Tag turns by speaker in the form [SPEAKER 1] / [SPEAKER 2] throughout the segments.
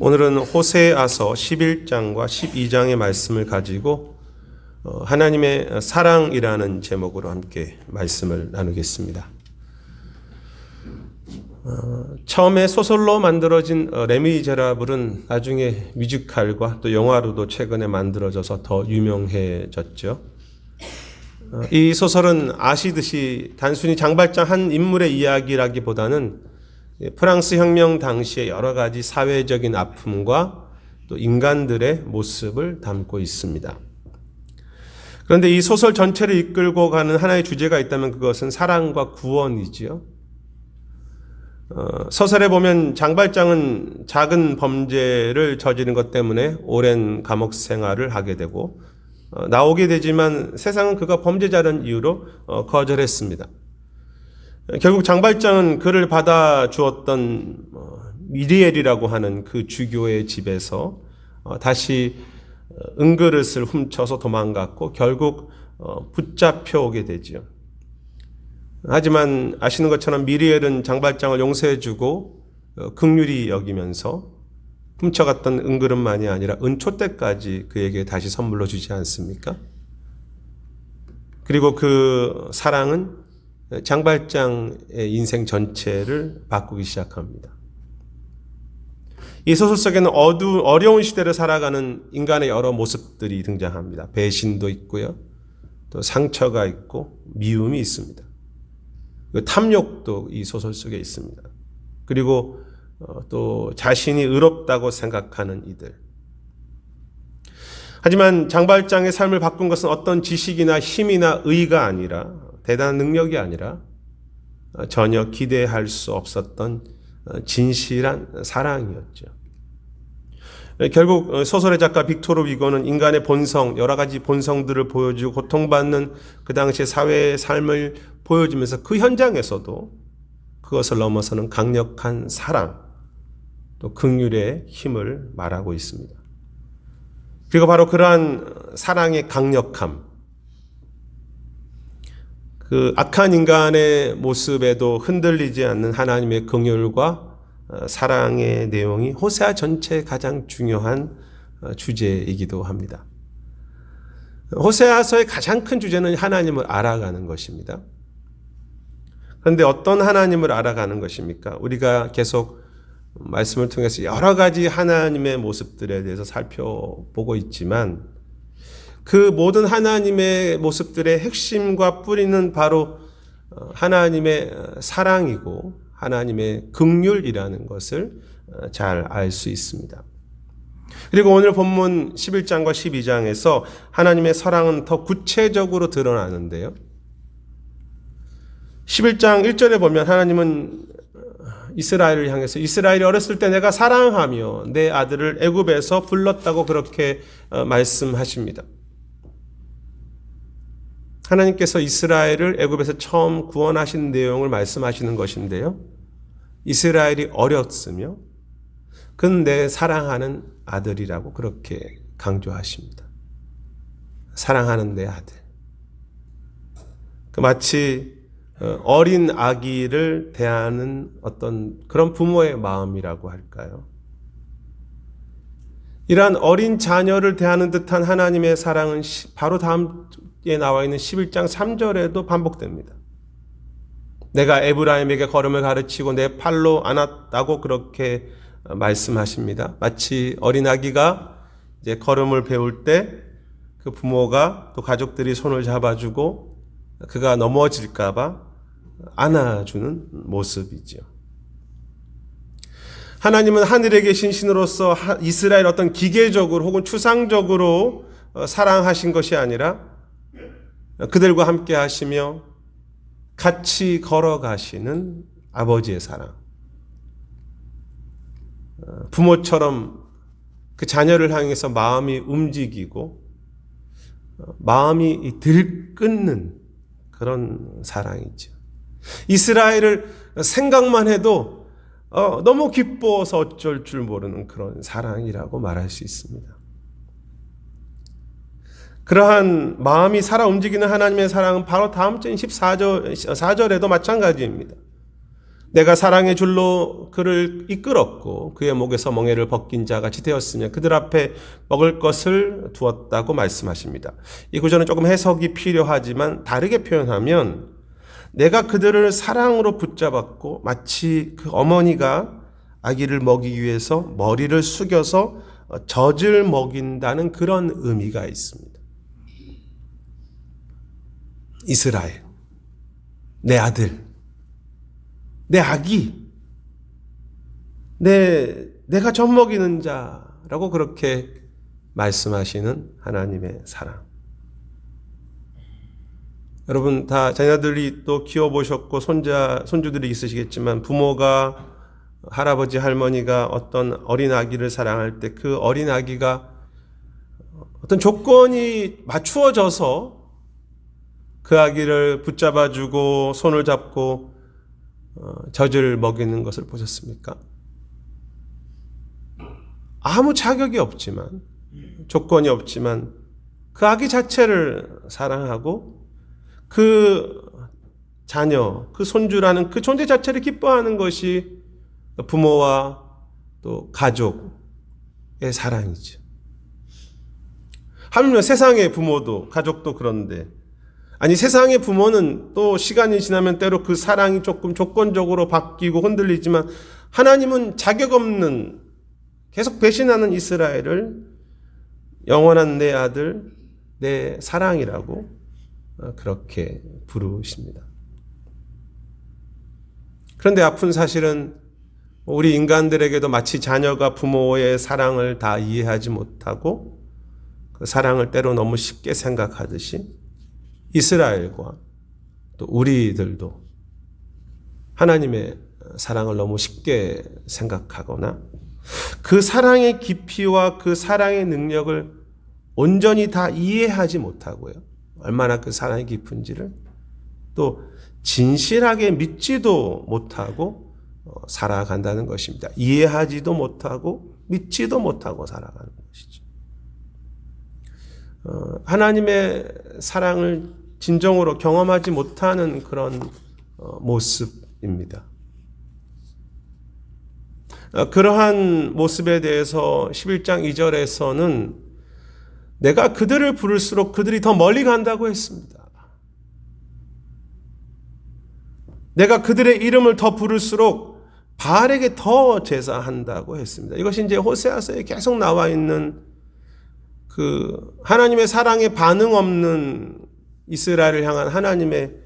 [SPEAKER 1] 오늘은 호세아서 11장과 12장의 말씀을 가지고 하나님의 사랑이라는 제목으로 함께 말씀을 나누겠습니다. 처음에 소설로 만들어진 레미제라블은 나중에 뮤지컬과 또 영화로도 최근에 만들어져서 더 유명해졌죠. 이 소설은 아시듯이 단순히 장발장 한 인물의 이야기라기보다는 프랑스 혁명 당시의 여러 가지 사회적인 아픔과 또 인간들의 모습을 담고 있습니다. 그런데 이 소설 전체를 이끌고 가는 하나의 주제가 있다면 그것은 사랑과 구원이지요. 서설에 보면 장발장은 작은 범죄를 저지른 것 때문에 오랜 감옥 생활을 하게 되고 나오게 되지만 세상은 그가 범죄자라는 이유로 거절했습니다. 결국 장발장은 그를 받아주었던 미리엘이라고 하는 그 주교의 집에서 다시 은그릇을 훔쳐서 도망갔고 결국 붙잡혀 오게 되지요. 하지만 아시는 것처럼 미리엘은 장발장을 용서해주고 긍휼히 여기면서 훔쳐갔던 은그릇만이 아니라 은촛대까지 그에게 다시 선물로 주지 않습니까? 그리고 그 사랑은 장발장의 인생 전체를 바꾸기 시작합니다. 이 소설 속에는 어려운 시대를 살아가는 인간의 여러 모습들이 등장합니다. 배신도 있고요. 또 상처가 있고 미움이 있습니다. 탐욕도 이 소설 속에 있습니다. 그리고 또 자신이 의롭다고 생각하는 이들. 하지만 장발장의 삶을 바꾼 것은 어떤 지식이나 힘이나 의가 아니라 대단한 능력이 아니라 전혀 기대할 수 없었던 진실한 사랑이었죠. 결국 소설의 작가 빅토르 위고는 인간의 본성, 여러 가지 본성들을 보여주고 고통받는 그 당시의 사회의 삶을 보여주면서 그 현장에서도 그것을 넘어서는 강력한 사랑, 또 긍휼의 힘을 말하고 있습니다. 그리고 바로 그러한 사랑의 강력함, 그 악한 인간의 모습에도 흔들리지 않는 하나님의 긍휼과 사랑의 내용이 호세아 전체의 가장 중요한 주제이기도 합니다. 호세아서의 가장 큰 주제는 하나님을 알아가는 것입니다. 그런데 어떤 하나님을 알아가는 것입니까? 우리가 계속 말씀을 통해서 여러 가지 하나님의 모습들에 대해서 살펴보고 있지만 그 모든 하나님의 모습들의 핵심과 뿌리는 바로 하나님의 사랑이고 하나님의 긍휼이라는 것을 잘 알 수 있습니다. 그리고 오늘 본문 11장과 12장에서 하나님의 사랑은 더 구체적으로 드러나는데요. 11장 1절에 보면 하나님은 이스라엘을 향해서 이스라엘이 어렸을 때 내가 사랑하며 내 아들을 애굽에서 불렀다고 그렇게 말씀하십니다. 하나님께서 이스라엘을 애굽에서 처음 구원하신 내용을 말씀하시는 것인데요. 이스라엘이 어렸으며 그는 내 사랑하는 아들이라고 그렇게 강조하십니다. 사랑하는 내 아들. 마치 어린 아기를 대하는 어떤 그런 부모의 마음이라고 할까요? 이러한 어린 자녀를 대하는 듯한 하나님의 사랑은 바로 다음에 나와 있는 11장 3절에도 반복됩니다. 내가 에브라임에게 걸음을 가르치고 내 팔로 안았다고 그렇게 말씀하십니다. 마치 어린 아기가 이제 걸음을 배울 때 그 부모가 또 가족들이 손을 잡아주고 그가 넘어질까봐 안아주는 모습이죠. 하나님은 하늘에 계신 신으로서 이스라엘 어떤 기계적으로 혹은 추상적으로 사랑하신 것이 아니라 그들과 함께 하시며 같이 걸어가시는 아버지의 사랑. 부모처럼 그 자녀를 향해서 마음이 움직이고 마음이 들끓는 그런 사랑이죠. 이스라엘을 생각만 해도 너무 기뻐서 어쩔 줄 모르는 그런 사랑이라고 말할 수 있습니다. 그러한 마음이 살아 움직이는 하나님의 사랑은 바로 다음 절 14절에도 마찬가지입니다. 내가 사랑의 줄로 그를 이끌었고 그의 목에서 멍에를 벗긴 자 같이 되었으며 그들 앞에 먹을 것을 두었다고 말씀하십니다. 이 구절은 조금 해석이 필요하지만 다르게 표현하면 내가 그들을 사랑으로 붙잡았고 마치 그 어머니가 아기를 먹이기 위해서 머리를 숙여서 젖을 먹인다는 그런 의미가 있습니다. 이스라엘, 내 아들, 내 아기, 내가 젖 먹이는 자라고 그렇게 말씀하시는 하나님의 사랑. 여러분 다 자녀들이 또 키워보셨고 손주들이 있으시겠지만 부모가 할아버지 할머니가 어떤 어린 아기를 사랑할 때 그 어린 아기가 어떤 조건이 맞추어져서 그 아기를 붙잡아주고 손을 잡고 젖을 먹이는 것을 보셨습니까? 아무 자격이 없지만 조건이 없지만 그 아기 자체를 사랑하고 그 자녀, 그 손주라는 그 존재 자체를 기뻐하는 것이 부모와 또 가족의 사랑이죠. 하물며 세상의 부모도 가족도 그런데 아니 세상의 부모는 또 시간이 지나면 때로 그 사랑이 조금 조건적으로 바뀌고 흔들리지만 하나님은 자격 없는 계속 배신하는 이스라엘을 영원한 내 아들, 내 사랑이라고 그렇게 부르십니다. 그런데 아픈 사실은 우리 인간들에게도 마치 자녀가 부모의 사랑을 다 이해하지 못하고 그 사랑을 때로 너무 쉽게 생각하듯이 이스라엘과 또 우리들도 하나님의 사랑을 너무 쉽게 생각하거나 그 사랑의 깊이와 그 사랑의 능력을 온전히 다 이해하지 못하고요. 얼마나 그 사랑이 깊은지를 또 진실하게 믿지도 못하고 살아간다는 것입니다. 이해하지도 못하고 믿지도 못하고 살아가는 것이죠. 하나님의 사랑을 진정으로 경험하지 못하는 그런 모습입니다. 그러한 모습에 대해서 11장 2절에서는 내가 그들을 부를수록 그들이 더 멀리 간다고 했습니다. 내가 그들의 이름을 더 부를수록 바알에게 더 제사한다고 했습니다. 이것이 이제 호세아서에 계속 나와 있는 그 하나님의 사랑에 반응 없는 이스라엘을 향한 하나님의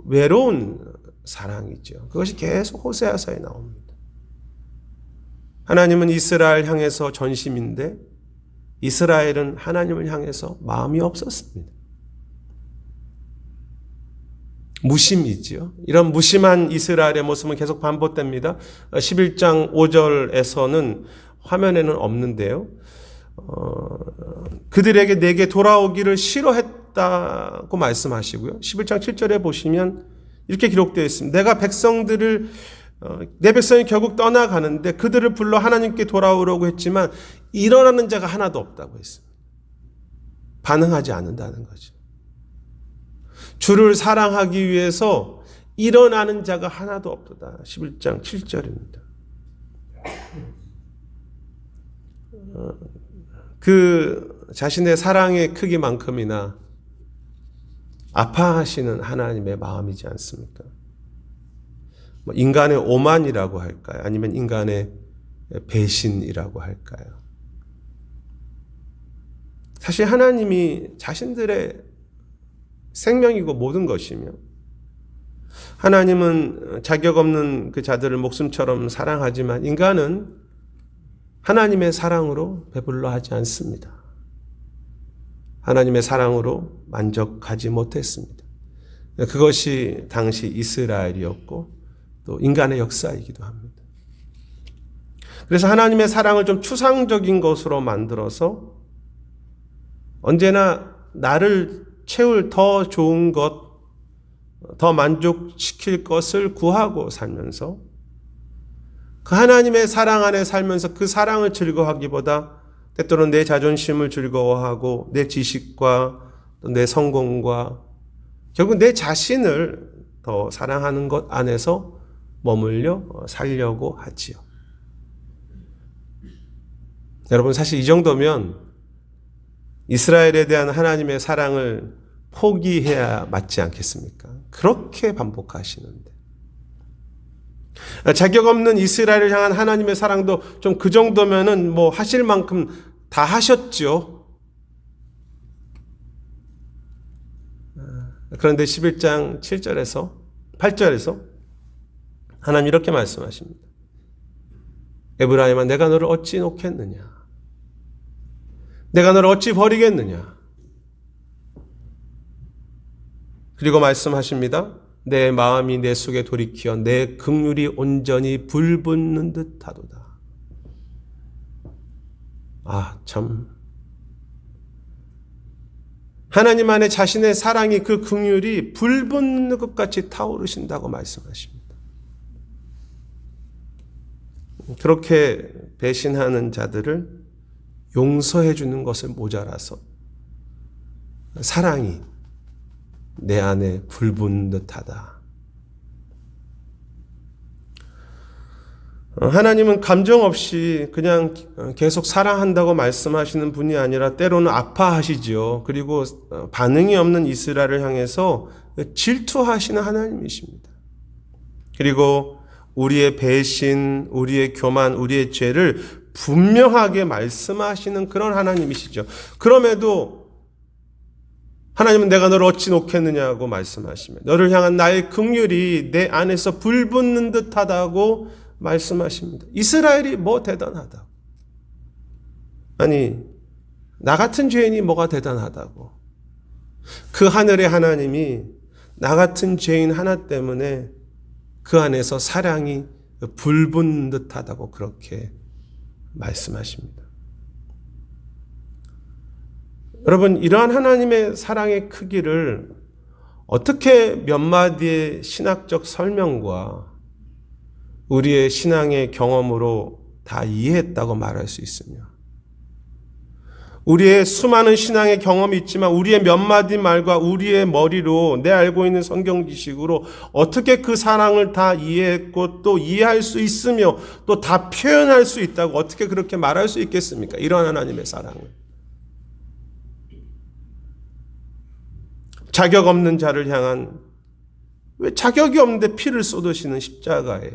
[SPEAKER 1] 외로운 사랑이죠. 그것이 계속 호세아서에 나옵니다. 하나님은 이스라엘 향해서 전심인데 이스라엘은 하나님을 향해서 마음이 없었습니다. 무심이지요. 이런 무심한 이스라엘의 모습은 계속 반복됩니다. 11장 5절에서는 화면에는 없는데요. 그들에게 내게 돌아오기를 싫어했다고 말씀하시고요. 11장 7절에 보시면 이렇게 기록되어 있습니다. 내가 내 백성이 결국 떠나가는데 그들을 불러 하나님께 돌아오려고 했지만 일어나는 자가 하나도 없다고 했습니다. 반응하지 않는다는 거죠. 주를 사랑하기 위해서 일어나는 자가 하나도 없도다. 11장 7절입니다. 그 자신의 사랑의 크기만큼이나 아파하시는 하나님의 마음이지 않습니까? 인간의 오만이라고 할까요? 아니면 인간의 배신이라고 할까요? 사실 하나님이 자신들의 생명이고 모든 것이며 하나님은 자격 없는 그 자들을 목숨처럼 사랑하지만 인간은 하나님의 사랑으로 배불러 하지 않습니다. 하나님의 사랑으로 만족하지 못했습니다. 그것이 당시 이스라엘이었고 또 인간의 역사이기도 합니다. 그래서 하나님의 사랑을 좀 추상적인 것으로 만들어서 언제나 나를 채울 더 좋은 것, 더 만족시킬 것을 구하고 살면서 그 하나님의 사랑 안에 살면서 그 사랑을 즐거워하기보다 때때로는 내 자존심을 즐거워하고 내 지식과 내 성공과 결국 내 자신을 더 사랑하는 것 안에서 머물려 살려고 하지요. 여러분, 사실 이 정도면 이스라엘에 대한 하나님의 사랑을 포기해야 맞지 않겠습니까? 그렇게 반복하시는데. 자격 없는 이스라엘을 향한 하나님의 사랑도 좀 그 정도면은 뭐 하실 만큼 다 하셨죠. 그런데 11장 7절에서 8절에서 하나님 이렇게 말씀하십니다. 에브라임아, 내가 너를 어찌 놓겠느냐? 내가 너를 어찌 버리겠느냐? 그리고 말씀하십니다. 내 마음이 내 속에 돌이키어 내 긍휼이 온전히 불붙는 듯하도다. 참. 하나님 안에 자신의 사랑이, 그 긍휼이 불붙는 것 같이 타오르신다고 말씀하십니다. 그렇게 배신하는 자들을 용서해 주는 것을 모자라서 사랑이 내 안에 불붙는 듯하다. 하나님은 감정 없이 그냥 계속 사랑한다고 말씀하시는 분이 아니라 때로는 아파하시죠. 그리고 반응이 없는 이스라엘을 향해서 질투하시는 하나님이십니다. 그리고 우리의 배신, 우리의 교만, 우리의 죄를 분명하게 말씀하시는 그런 하나님이시죠. 그럼에도 하나님은 내가 너를 어찌 놓겠느냐고 말씀하시며 너를 향한 나의 긍휼이 내 안에서 불붙는 듯하다고 말씀하십니다. 이스라엘이 뭐 대단하다고. 아니, 나 같은 죄인이 뭐가 대단하다고. 그 하늘의 하나님이 나 같은 죄인 하나 때문에 그 안에서 사랑이 불붙는 듯하다고 그렇게 말씀하십니다. 여러분, 이러한 하나님의 사랑의 크기를 어떻게 몇 마디의 신학적 설명과 우리의 신앙의 경험으로 다 이해했다고 말할 수 있으며, 우리의 수많은 신앙의 경험이 있지만 우리의 몇 마디 말과 우리의 머리로 내 알고 있는 성경 지식으로 어떻게 그 사랑을 다 이해했고 또 이해할 수 있으며 또 다 표현할 수 있다고 어떻게 그렇게 말할 수 있겠습니까? 이런 하나님의 사랑을. 자격 없는 자를 향한, 왜 자격이 없는데 피를 쏟으시는 십자가에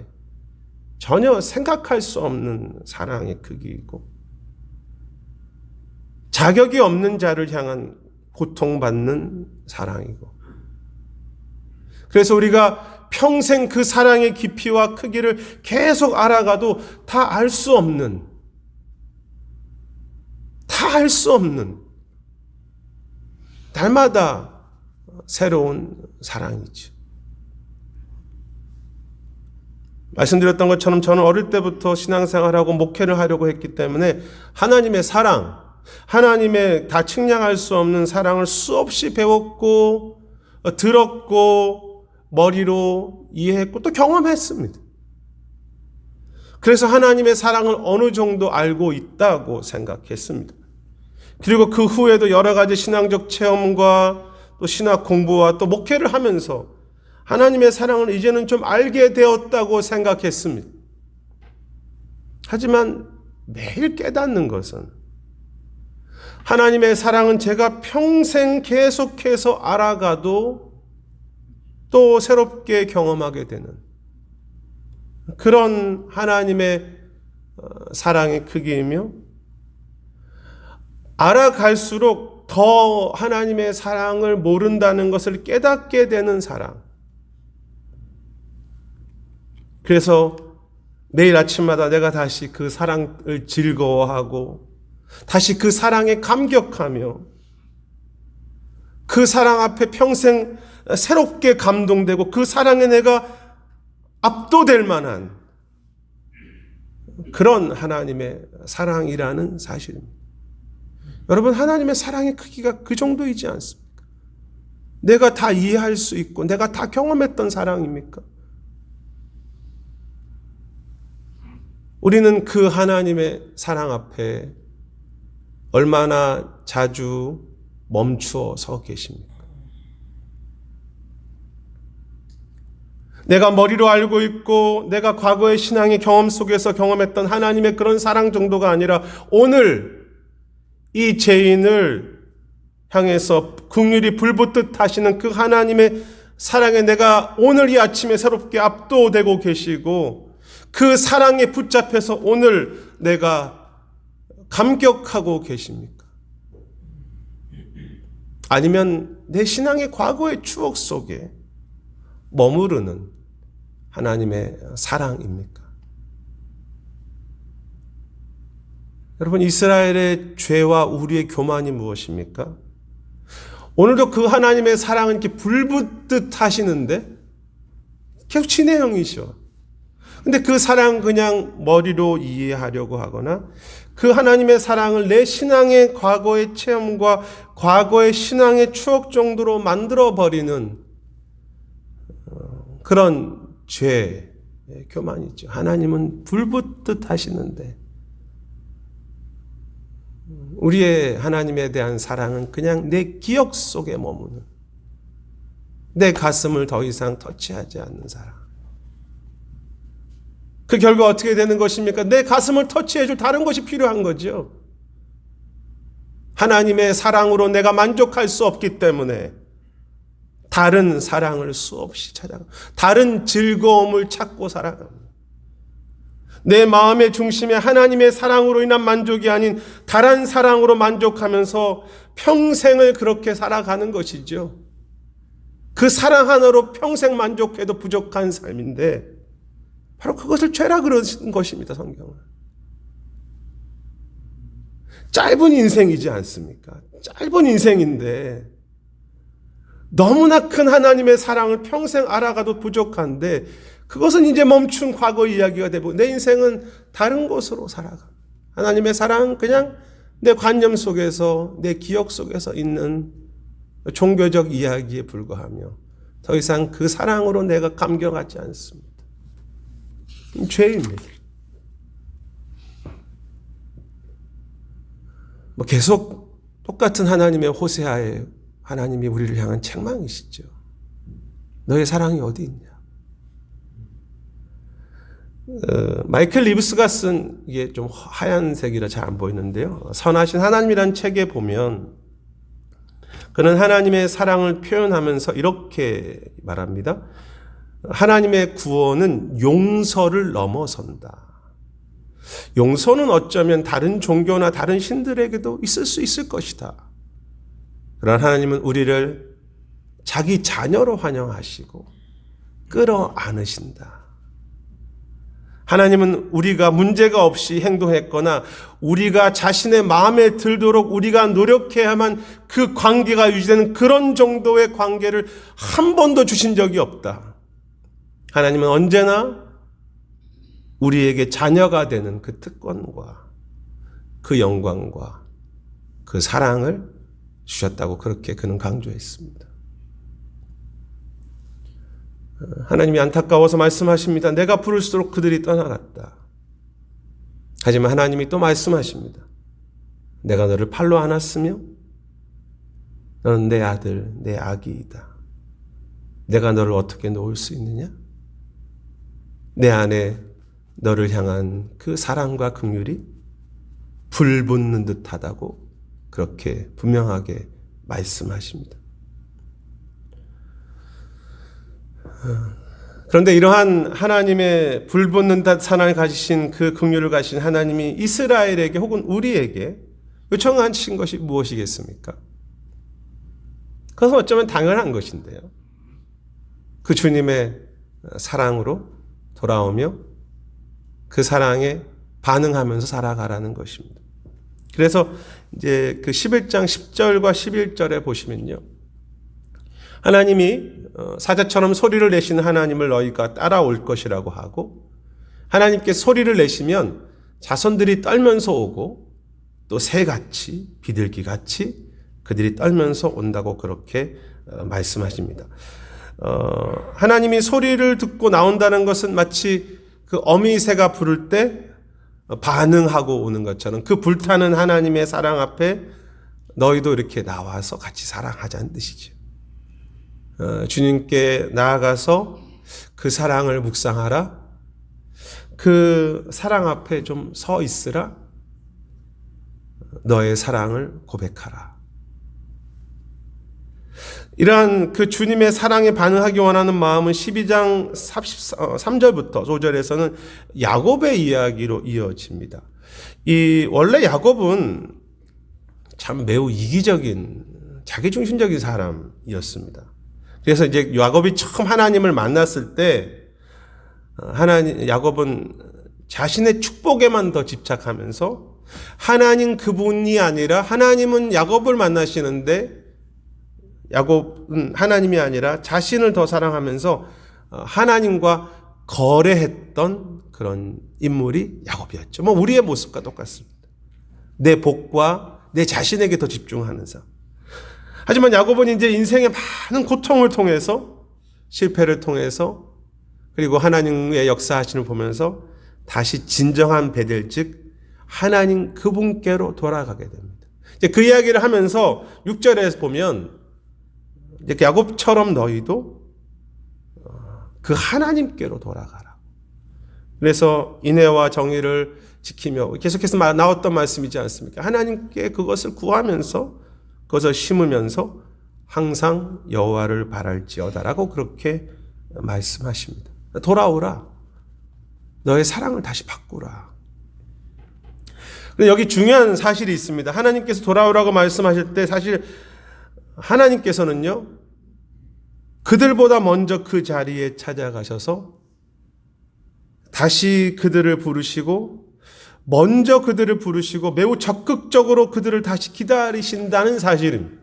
[SPEAKER 1] 전혀 생각할 수 없는 사랑의 크기이고, 자격이 없는 자를 향한 고통받는 사랑이고, 그래서 우리가 평생 그 사랑의 깊이와 크기를 계속 알아가도 다 알 수 없는, 날마다 새로운 사랑이죠. 말씀드렸던 것처럼 저는 어릴 때부터 신앙생활하고 목회를 하려고 했기 때문에 하나님의 사랑, 하나님의 다 측량할 수 없는 사랑을 수없이 배웠고 들었고 머리로 이해했고 또 경험했습니다. 그래서 하나님의 사랑을 어느 정도 알고 있다고 생각했습니다. 그리고 그 후에도 여러 가지 신앙적 체험과 또 신학 공부와 또 목회를 하면서 하나님의 사랑을 이제는 좀 알게 되었다고 생각했습니다. 하지만 매일 깨닫는 것은 하나님의 사랑은 제가 평생 계속해서 알아가도 또 새롭게 경험하게 되는 그런 하나님의 사랑의 크기이며, 알아갈수록 더 하나님의 사랑을 모른다는 것을 깨닫게 되는 사랑. 그래서 매일 아침마다 내가 다시 그 사랑을 즐거워하고 다시 그 사랑에 감격하며 그 사랑 앞에 평생 새롭게 감동되고 그 사랑에 내가 압도될 만한 그런 하나님의 사랑이라는 사실입니다. 여러분, 하나님의 사랑의 크기가 그 정도이지 않습니까? 내가 다 이해할 수 있고 내가 다 경험했던 사랑입니까? 우리는 그 하나님의 사랑 앞에 얼마나 자주 멈추어 서 계십니까? 내가 머리로 알고 있고 내가 과거의 신앙의 경험 속에서 경험했던 하나님의 그런 사랑 정도가 아니라 오늘 이 죄인을 향해서 긍휼히 불붙듯 하시는 그 하나님의 사랑에 내가 오늘 이 아침에 새롭게 압도되고 계시고 그 사랑에 붙잡혀서 오늘 내가 감격하고 계십니까? 아니면 내 신앙의 과거의 추억 속에 머무르는 하나님의 사랑입니까? 여러분, 이스라엘의 죄와 우리의 교만이 무엇입니까? 오늘도 그 하나님의 사랑은 이렇게 불붙듯 하시는데 계속 친애형이셔. 근데 그 사랑 그냥 머리로 이해하려고 하거나 그 하나님의 사랑을 내 신앙의 과거의 체험과 과거의 신앙의 추억 정도로 만들어버리는 그런 죄의 교만이죠. 하나님은 불붙듯 하시는데 우리의 하나님에 대한 사랑은 그냥 내 기억 속에 머무는, 내 가슴을 더 이상 터치하지 않는 사랑. 그 결과 어떻게 되는 것입니까? 내 가슴을 터치해줄 다른 것이 필요한 거죠. 하나님의 사랑으로 내가 만족할 수 없기 때문에 다른 사랑을 수없이 찾아가, 다른 즐거움을 찾고 살아갑니다. 내 마음의 중심에 하나님의 사랑으로 인한 만족이 아닌 다른 사랑으로 만족하면서 평생을 그렇게 살아가는 것이죠. 그 사랑 하나로 평생 만족해도 부족한 삶인데 바로 그것을 죄라 그러는 것입니다. 성경은. 짧은 인생이지 않습니까? 짧은 인생인데 너무나 큰 하나님의 사랑을 평생 알아가도 부족한데 그것은 이제 멈춘 과거 이야기가 되고 내 인생은 다른 곳으로 살아가. 하나님의 사랑은 그냥 내 관념 속에서, 내 기억 속에서 있는 종교적 이야기에 불과하며 더 이상 그 사랑으로 내가 감격하지 않습니다. 죄입니다. 계속 똑같은 하나님의 호세아에 하나님이 우리를 향한 책망이시죠. 너의 사랑이 어디 있냐? 마이클 리브스가 쓴, 이게 좀 하얀색이라 잘 안 보이는데요. 선하신 하나님이라는 책에 보면 그는 하나님의 사랑을 표현하면서 이렇게 말합니다. 하나님의 구원은 용서를 넘어선다. 용서는 어쩌면 다른 종교나 다른 신들에게도 있을 수 있을 것이다. 그러나 하나님은 우리를 자기 자녀로 환영하시고 끌어안으신다. 하나님은 우리가 문제가 없이 행동했거나 우리가 자신의 마음에 들도록 우리가 노력해야만 그 관계가 유지되는 그런 정도의 관계를 한 번도 주신 적이 없다. 하나님은 언제나 우리에게 자녀가 되는 그 특권과 그 영광과 그 사랑을 주셨다고 그렇게 그는 강조했습니다. 하나님이 안타까워서 말씀하십니다. 내가 부를수록 그들이 떠나갔다. 하지만 하나님이 또 말씀하십니다. 내가 너를 팔로 안았으며 너는 내 아들, 내 아기이다. 내가 너를 어떻게 놓을 수 있느냐? 내 안에 너를 향한 그 사랑과 긍휼이 불붙는 듯하다고 그렇게 분명하게 말씀하십니다. 그런데 이러한 하나님의 불붙는 듯 사랑을 가지신 그 긍휼을 가지신 하나님이 이스라엘에게 혹은 우리에게 요청하신 것이 무엇이겠습니까? 그것은 어쩌면 당연한 것인데요. 그 주님의 사랑으로 돌아오며 그 사랑에 반응하면서 살아가라는 것입니다. 그래서 이제 그 11장 10절과 11절에 보시면요. 하나님이 사자처럼 소리를 내시는 하나님을 너희가 따라올 것이라고 하고 하나님께 소리를 내시면 자손들이 떨면서 오고 또 새같이 비둘기같이 그들이 떨면서 온다고 그렇게 말씀하십니다. 하나님이 소리를 듣고 나온다는 것은 마치 그 어미새가 부를 때 반응하고 오는 것처럼 그 불타는 하나님의 사랑 앞에 너희도 이렇게 나와서 같이 사랑하자는 뜻이죠. 주님께 나아가서 그 사랑을 묵상하라. 그 사랑 앞에 좀 서 있으라. 너의 사랑을 고백하라. 이러한 그 주님의 사랑에 반응하기 원하는 마음은 12장 3절부터 5절에서는 야곱의 이야기로 이어집니다. 원래 야곱은 참 매우 이기적인 자기중심적인 사람이었습니다. 그래서 이제 야곱이 처음 하나님을 만났을 때 야곱은 자신의 축복에만 더 집착하면서 하나님 그분이 아니라 하나님은 야곱을 만나시는데 야곱은 하나님이 아니라 자신을 더 사랑하면서 하나님과 거래했던 그런 인물이 야곱이었죠. 우리의 모습과 똑같습니다. 내 복과 내 자신에게 더 집중하는 삶. 하지만 야곱은 이제 인생의 많은 고통을 통해서, 실패를 통해서, 그리고 하나님의 역사하심을 보면서 다시 진정한 베델, 즉 하나님 그분께로 돌아가게 됩니다. 이제 그 이야기를 하면서 6절에 보면 이렇게 야곱처럼 너희도 그 하나님께로 돌아가라. 그래서 인애와 정의를 지키며 계속해서 나왔던 말씀이지 않습니까? 하나님께 그것을 구하면서 그것을 심으면서 항상 여호와를 바랄지어다라고 그렇게 말씀하십니다. 돌아오라. 너의 사랑을 다시 바꾸라. 여기 중요한 사실이 있습니다. 하나님께서 돌아오라고 말씀하실 때 사실 하나님께서는요, 그들보다 먼저 그 자리에 찾아가셔서 다시 그들을 부르시고, 먼저 그들을 부르시고 매우 적극적으로 그들을 다시 기다리신다는 사실은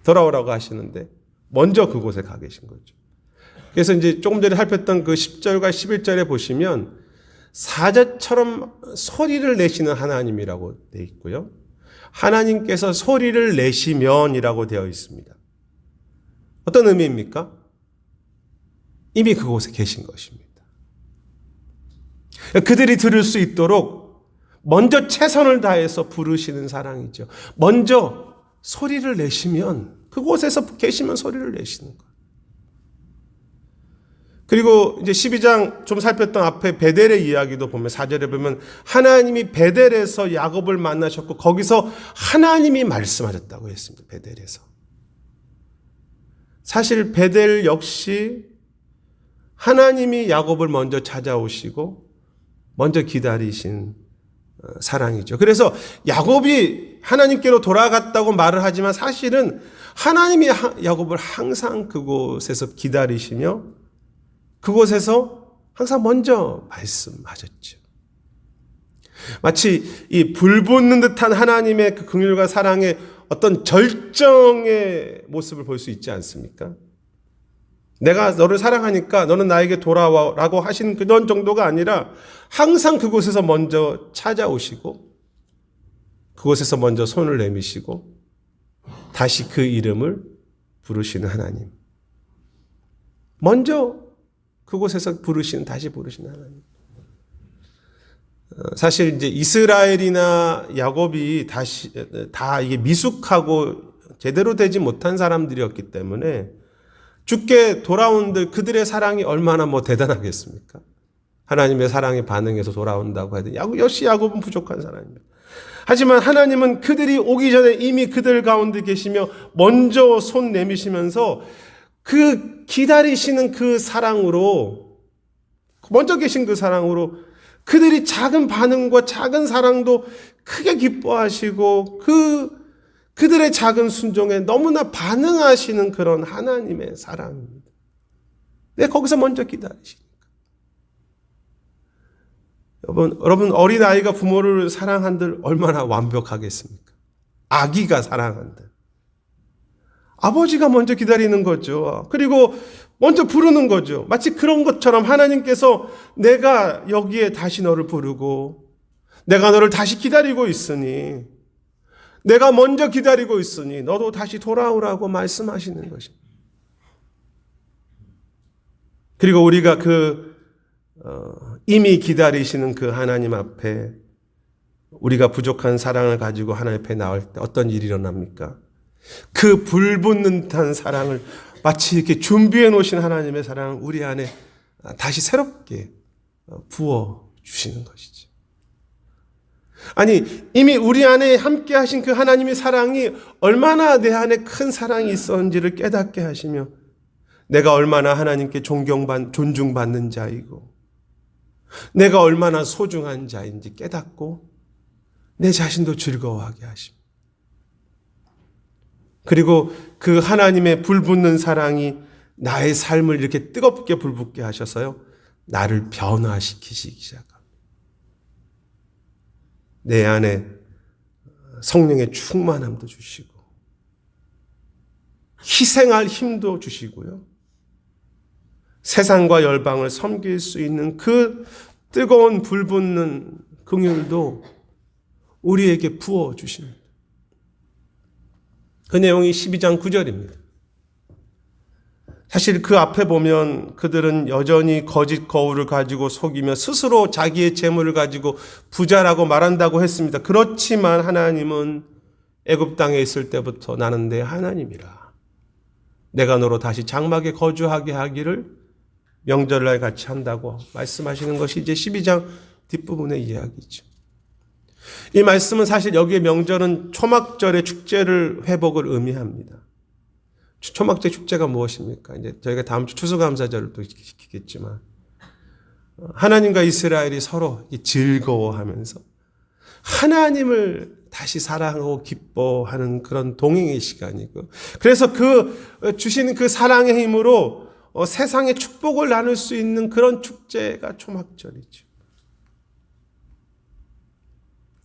[SPEAKER 1] 돌아오라고 하시는데 먼저 그곳에 가 계신 거죠. 그래서 이제 조금 전에 살폈던 그 10절과 11절에 보시면 사자처럼 소리를 내시는 하나님이라고 되어 있고요. 하나님께서 소리를 내시면이라고 되어 있습니다. 어떤 의미입니까? 이미 그곳에 계신 것입니다. 그들이 들을 수 있도록 먼저 최선을 다해서 부르시는 사랑이죠. 먼저 소리를 내시면, 그곳에서 계시면 소리를 내시는 거예요. 그리고 이제 12장 좀 살폈던 앞에 베델의 이야기도 보면 4절에 보면 하나님이 베델에서 야곱을 만나셨고 거기서 하나님이 말씀하셨다고 했습니다. 베델에서. 사실 베델 역시 하나님이 야곱을 먼저 찾아오시고 먼저 기다리신 사랑이죠. 그래서 야곱이 하나님께로 돌아갔다고 말을 하지만 사실은 하나님이 야곱을 항상 그곳에서 기다리시며 그곳에서 항상 먼저 말씀하셨죠. 마치 이 불붙는 듯한 하나님의 그 긍휼과 사랑의 어떤 절정의 모습을 볼 수 있지 않습니까? 내가 너를 사랑하니까 너는 나에게 돌아와라고 하신 그런 정도가 아니라 항상 그곳에서 먼저 찾아오시고 그곳에서 먼저 손을 내미시고 다시 그 이름을 부르시는 하나님. 먼저 그곳에서 다시 부르시는 하나님. 사실 이제 이스라엘이나 야곱이 다 이게 미숙하고 제대로 되지 못한 사람들이었기 때문에 주께 돌아온들 그들의 사랑이 얼마나 대단하겠습니까? 하나님의 사랑에 반응해서 돌아온다고 해도 역시 야곱은 부족한 사람입니다. 하지만 하나님은 그들이 오기 전에 이미 그들 가운데 계시며 먼저 손 내미시면서 그 기다리시는 그 사랑으로, 먼저 계신 그 사랑으로 그들이 작은 반응과 작은 사랑도 크게 기뻐하시고 그들의 작은 순종에 너무나 반응하시는 그런 하나님의 사랑입니다. 왜 거기서 먼저 기다리십니까? 여러분 어린아이가 부모를 사랑한들 얼마나 완벽하겠습니까? 아기가 사랑한들. 아버지가 먼저 기다리는 거죠. 그리고 먼저 부르는 거죠. 마치 그런 것처럼 하나님께서 내가 여기에 다시 너를 부르고 내가 너를 다시 기다리고 있으니 내가 먼저 기다리고 있으니 너도 다시 돌아오라고 말씀하시는 것입니다. 그리고 우리가 이미 기다리시는 그 하나님 앞에 우리가 부족한 사랑을 가지고 하나님 앞에 나올 때 어떤 일이 일어납니까? 그 불붙는 듯한 사랑을 마치 이렇게 준비해 놓으신 하나님의 사랑을 우리 안에 다시 새롭게 부어 주시는 것이죠. 아니, 이미 우리 안에 함께 하신 그 하나님의 사랑이 얼마나 내 안에 큰 사랑이 있었는지를 깨닫게 하시며 내가 얼마나 하나님께 존중받는 자이고 내가 얼마나 소중한 자인지 깨닫고 내 자신도 즐거워하게 하십니다. 그리고 그 하나님의 불붙는 사랑이 나의 삶을 이렇게 뜨겁게 불붙게 하셔서요, 나를 변화시키시기 시작합니다. 내 안에 성령의 충만함도 주시고 희생할 힘도 주시고요, 세상과 열방을 섬길 수 있는 그 뜨거운 불붙는 긍휼도 우리에게 부어주십니다. 그 내용이 12장 9절입니다. 사실 그 앞에 보면 그들은 여전히 거짓 거울을 가지고 속이며 스스로 자기의 재물을 가지고 부자라고 말한다고 했습니다. 그렇지만 하나님은 애굽 땅에 있을 때부터 나는 내 하나님이라, 내가 너로 다시 장막에 거주하게 하기를 명절날 같이 한다고 말씀하시는 것이 이제 12장 뒷부분의 이야기죠. 이 말씀은 사실 여기에 명절은 초막절의 축제를 회복을 의미합니다. 초막절 축제가 무엇입니까? 이제 저희가 다음 주 추수감사절을 또 지키겠지만 하나님과 이스라엘이 서로 즐거워하면서 하나님을 다시 사랑하고 기뻐하는 그런 동행의 시간이고, 그래서 그 주시는 그 사랑의 힘으로 세상의 축복을 나눌 수 있는 그런 축제가 초막절이죠.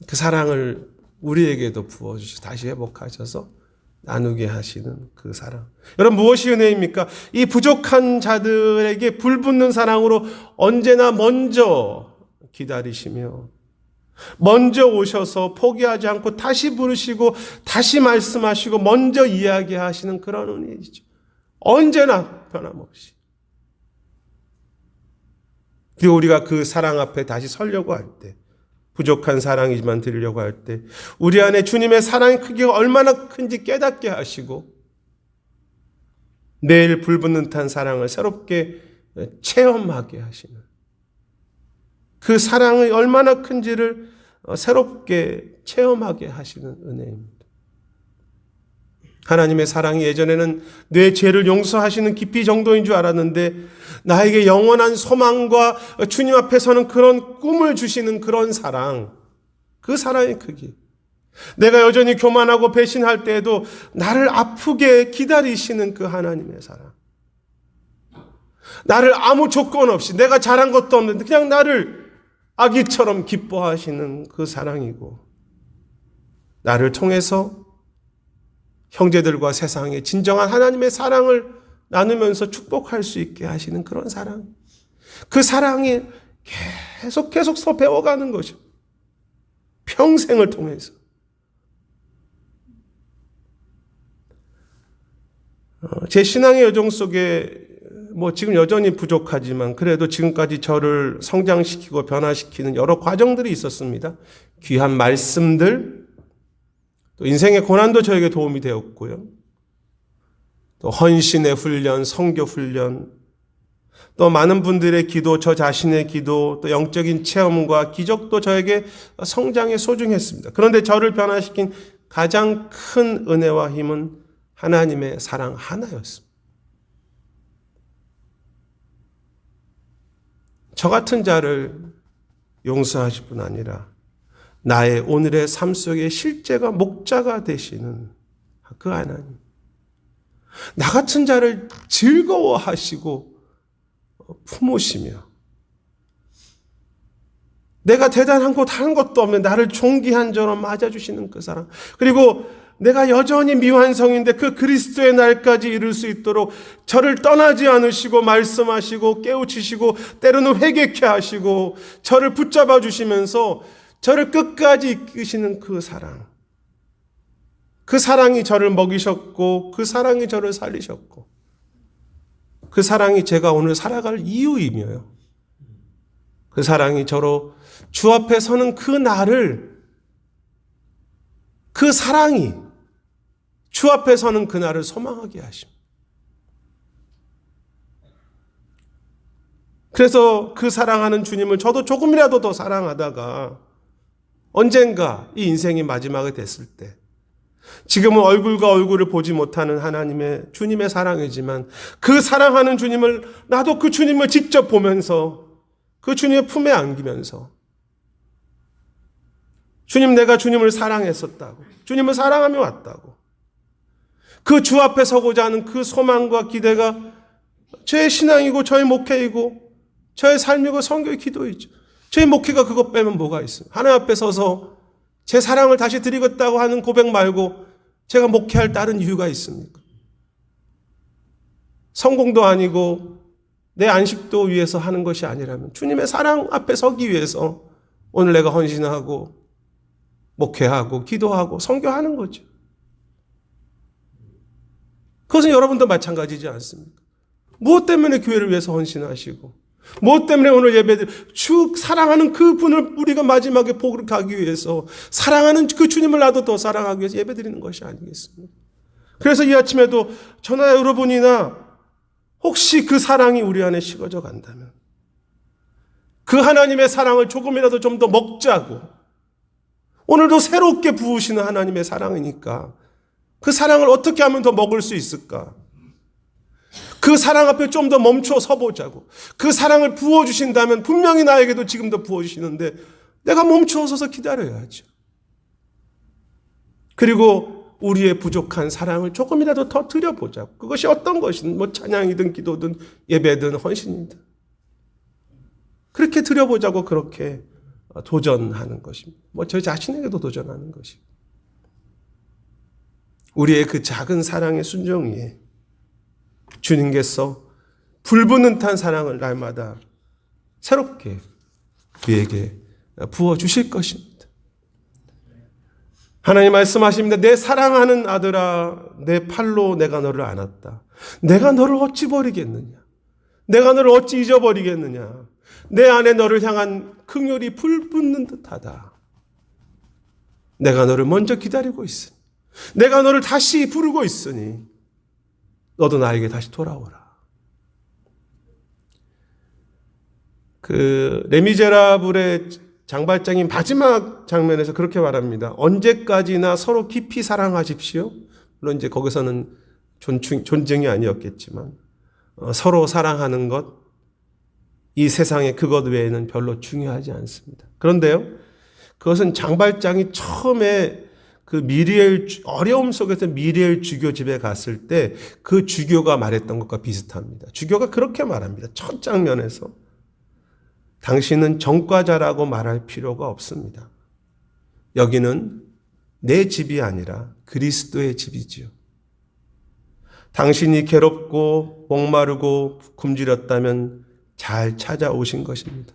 [SPEAKER 1] 그 사랑을 우리에게도 부어주셔서 다시 회복하셔서 나누게 하시는 그 사랑. 여러분, 무엇이 은혜입니까? 이 부족한 자들에게 불붙는 사랑으로 언제나 먼저 기다리시며 먼저 오셔서 포기하지 않고 다시 부르시고 다시 말씀하시고 먼저 이야기하시는 그런 은혜이죠. 언제나 변함없이. 그리고 우리가 그 사랑 앞에 다시 서려고 할 때, 부족한 사랑이지만 드리려고 할 때 우리 안에 주님의 사랑의 크기가 얼마나 큰지 깨닫게 하시고 매일 불붙는 듯한 사랑을 새롭게 체험하게 하시는, 그 사랑이 얼마나 큰지를 새롭게 체험하게 하시는 은혜입니다. 하나님의 사랑이 예전에는 내 죄를 용서하시는 깊이 정도인 줄 알았는데 나에게 영원한 소망과 주님 앞에 서는 그런 꿈을 주시는 그런 사랑, 그 사랑의 크기. 내가 여전히 교만하고 배신할 때에도 나를 아프게 기다리시는 그 하나님의 사랑. 나를 아무 조건 없이, 내가 잘한 것도 없는데 그냥 나를 아기처럼 기뻐하시는 그 사랑이고, 나를 통해서 형제들과 세상에 진정한 하나님의 사랑을 나누면서 축복할 수 있게 하시는 그런 사랑. 그 사랑이 계속해서 배워가는 거죠. 평생을 통해서. 제 신앙의 여정 속에 지금 여전히 부족하지만 그래도 지금까지 저를 성장시키고 변화시키는 여러 과정들이 있었습니다. 귀한 말씀들, 또 인생의 고난도 저에게 도움이 되었고요. 또 헌신의 훈련, 선교 훈련, 또 많은 분들의 기도, 저 자신의 기도, 또 영적인 체험과 기적도 저에게 성장에 소중했습니다. 그런데 저를 변화시킨 가장 큰 은혜와 힘은 하나님의 사랑 하나였습니다. 저 같은 자를 용서하실 뿐 아니라 나의 오늘의 삶 속의 실제가 목자가 되시는 그 하나님. 나 같은 자를 즐거워하시고 품으시며 내가 대단한 것 한 것도 없는 나를 존귀한 자로 맞아주시는 그 사랑. 그리고 내가 여전히 미완성인데 그 그리스도의 날까지 이룰 수 있도록 저를 떠나지 않으시고 말씀하시고 깨우치시고 때로는 회개케 하시고 저를 붙잡아 주시면서 저를 끝까지 이끄시는 그 사랑. 그 사랑이 저를 먹이셨고 그 사랑이 저를 살리셨고 그 사랑이 제가 오늘 살아갈 이유이며요. 그 사랑이 저로 주 앞에 서는 그 날을, 그 사랑이 주 앞에 서는 그날을 소망하게 하십니다. 그래서 그 사랑하는 주님을 저도 조금이라도 더 사랑하다가 언젠가 이 인생이 마지막이 됐을 때, 지금은 얼굴과 얼굴을 보지 못하는 하나님의 주님의 사랑이지만 그 사랑하는 주님을, 나도 그 주님을 직접 보면서 그 주님의 품에 안기면서, 주님, 내가 주님을 사랑했었다고, 주님을 사랑하며 왔다고, 그 주 앞에 서고자 하는 그 소망과 기대가 저의 신앙이고 저의 목회이고 저의 삶이고 성교의 기도이죠. 저의 목회가 그것 빼면 뭐가 있어요? 하나님 앞에 서서 제 사랑을 다시 드리겠다고 하는 고백 말고 제가 목회할 다른 이유가 있습니까? 성공도 아니고 내 안식도 위해서 하는 것이 아니라면 주님의 사랑 앞에 서기 위해서 오늘 내가 헌신하고 목회하고 기도하고 선교하는 거죠. 그것은 여러분도 마찬가지지 않습니까? 무엇 때문에 교회를 위해서 헌신하시고, 무엇 때문에 오늘 예배들, 쭉 사랑하는 그 분을 우리가 마지막에 복을 가기 위해서, 사랑하는 그 주님을 나도 더 사랑하기 위해서 예배드리는 것이 아니겠습니까? 그래서 이 아침에도 저나 여러분이나 혹시 그 사랑이 우리 안에 식어져 간다면, 그 하나님의 사랑을 조금이라도 좀 더 먹자고, 오늘도 새롭게 부으시는 하나님의 사랑이니까 그 사랑을 어떻게 하면 더 먹을 수 있을까? 그 사랑 앞에 좀 더 멈춰 서보자고. 그 사랑을 부어주신다면 분명히 나에게도 지금도 부어주시는데 내가 멈춰 서서 기다려야죠. 그리고 우리의 부족한 사랑을 조금이라도 더 드려보자고. 그것이 어떤 것이든, 뭐 찬양이든 기도든 예배든 헌신이든 그렇게 드려보자고, 그렇게 도전하는 것입니다. 뭐 저 자신에게도 도전하는 것입니다. 우리의 그 작은 사랑의 순종 위에 주님께서 불붙는 듯한 사랑을 날마다 새롭게 우리에게 부어주실 것입니다. 하나님 말씀하십니다. 내 사랑하는 아들아, 내 팔로 내가 너를 안았다. 내가 너를 어찌 버리겠느냐? 내가 너를 어찌 잊어버리겠느냐? 내 안에 너를 향한 긍휼이 불붙는 듯하다. 내가 너를 먼저 기다리고 있으니, 내가 너를 다시 부르고 있으니 너도 나에게 다시 돌아오라. 그 레미제라블의 장발장이 마지막 장면에서 그렇게 말합니다. 언제까지나 서로 깊이 사랑하십시오. 물론 이제 거기서는 존중이 아니었겠지만 서로 사랑하는 것, 이 세상에 그것 외에는 별로 중요하지 않습니다. 그런데요, 그것은 장발장이 처음에 그 미리엘, 어려움 속에서 미리엘 주교 집에 갔을 때 그 주교가 말했던 것과 비슷합니다. 주교가 그렇게 말합니다. 첫 장면에서 당신은 전과자라고 말할 필요가 없습니다. 여기는 내 집이 아니라 그리스도의 집이지요. 당신이 괴롭고 목마르고 굶주렸다면 잘 찾아오신 것입니다.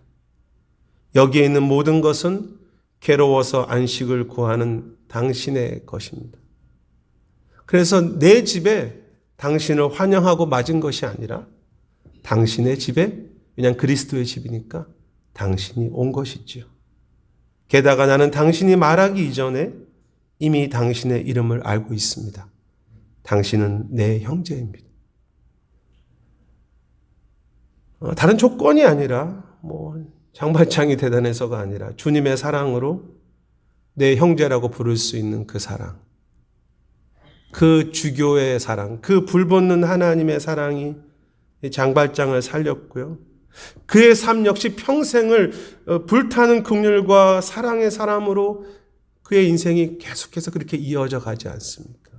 [SPEAKER 1] 여기에 있는 모든 것은 괴로워서 안식을 구하는 당신의 것입니다. 그래서 내 집에 당신을 환영하고 맞은 것이 아니라 당신의 집에, 그냥 그리스도의 집이니까 당신이 온 것이지요. 게다가 나는 당신이 말하기 이전에 이미 당신의 이름을 알고 있습니다. 당신은 내 형제입니다. 다른 조건이 아니라 장발장이 대단해서가 아니라 주님의 사랑으로 내 형제라고 부를 수 있는 그 사랑, 그 주교의 사랑, 그 불붙는 하나님의 사랑이 장발장을 살렸고요. 그의 삶 역시 평생을 불타는 긍휼과 사랑의 사람으로 그의 인생이 계속해서 그렇게 이어져 가지 않습니까?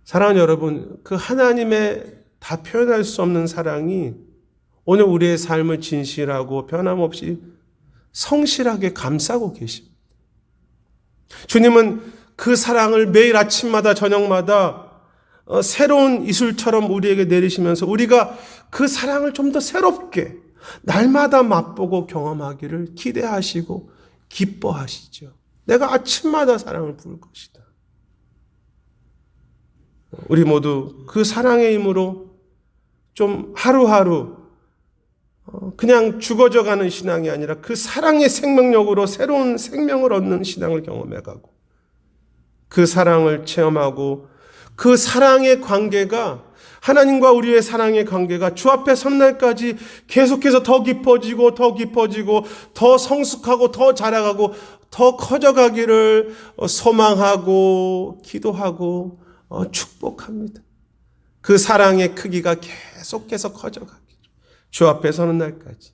[SPEAKER 1] 사랑하는 여러분, 그 하나님의 다 표현할 수 없는 사랑이 오늘 우리의 삶을 진실하고 변함없이 성실하게 감싸고 계십니다. 주님은 그 사랑을 매일 아침마다 저녁마다 새로운 이슬처럼 우리에게 내리시면서 우리가 그 사랑을 좀 더 새롭게 날마다 맛보고 경험하기를 기대하시고 기뻐하시죠. 내가 아침마다 사랑을 부을 것이다. 우리 모두 그 사랑의 힘으로 좀 하루하루 그냥 죽어져가는 신앙이 아니라 그 사랑의 생명력으로 새로운 생명을 얻는 신앙을 경험해가고 그 사랑을 체험하고 그 사랑의 관계가 하나님과 우리의 사랑의 관계가 주 앞에 선 날까지 계속해서 더 깊어지고 더 깊어지고 더 성숙하고 더 자라가고 더 커져가기를 소망하고 기도하고 축복합니다. 그 사랑의 크기가 계속해서 커져가기를 주 앞에 서는 날까지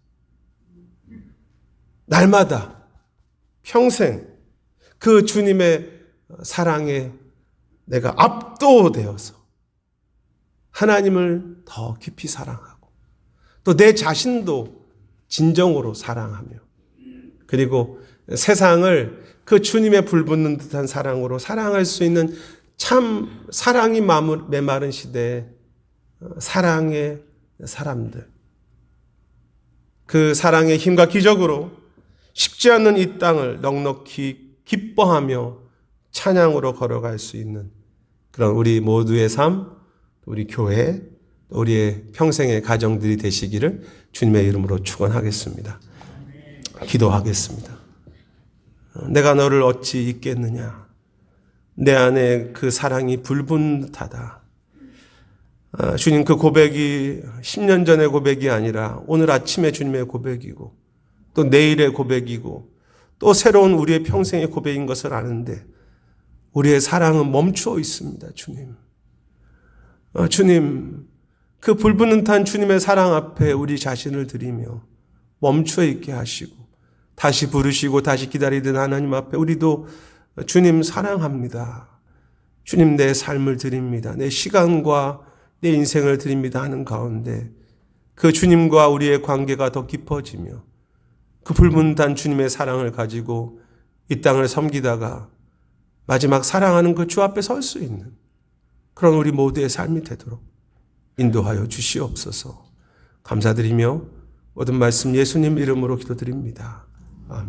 [SPEAKER 1] 날마다 평생 그 주님의 사랑에 내가 압도되어서 하나님을 더 깊이 사랑하고 또 내 자신도 진정으로 사랑하며 그리고 세상을 그 주님의 불붙는 듯한 사랑으로 사랑할 수 있는 참 사랑이 메마른 시대에 사랑의 사람들, 그 사랑의 힘과 기적으로 쉽지 않는 이 땅을 넉넉히 기뻐하며 찬양으로 걸어갈 수 있는 그런 우리 모두의 삶, 우리 교회, 우리의 평생의 가정들이 되시기를 주님의 이름으로 축원하겠습니다. 기도하겠습니다. 내가 너를 어찌 잊겠느냐. 내 안에 그 사랑이 불붙는 듯하다. 주님, 그 고백이 10년 전의 고백이 아니라 오늘 아침에 주님의 고백이고 또 내일의 고백이고 또 새로운 우리의 평생의 고백인 것을 아는데 우리의 사랑은 멈추어 있습니다. 주님. 주님, 그 불붙는 듯한 주님의 사랑 앞에 우리 자신을 드리며 멈추어 있게 하시고 다시 부르시고 다시 기다리던 하나님 앞에 우리도 주님 사랑합니다. 주님 내 삶을 드립니다. 내 시간과 내 인생을 드립니다 하는 가운데 그 주님과 우리의 관계가 더 깊어지며 그 불붙는 듯한 주님의 사랑을 가지고 이 땅을 섬기다가 마지막 사랑하는 그 주 앞에 설 수 있는 그런 우리 모두의 삶이 되도록 인도하여 주시옵소서. 감사드리며 모든 말씀 예수님 이름으로 기도드립니다.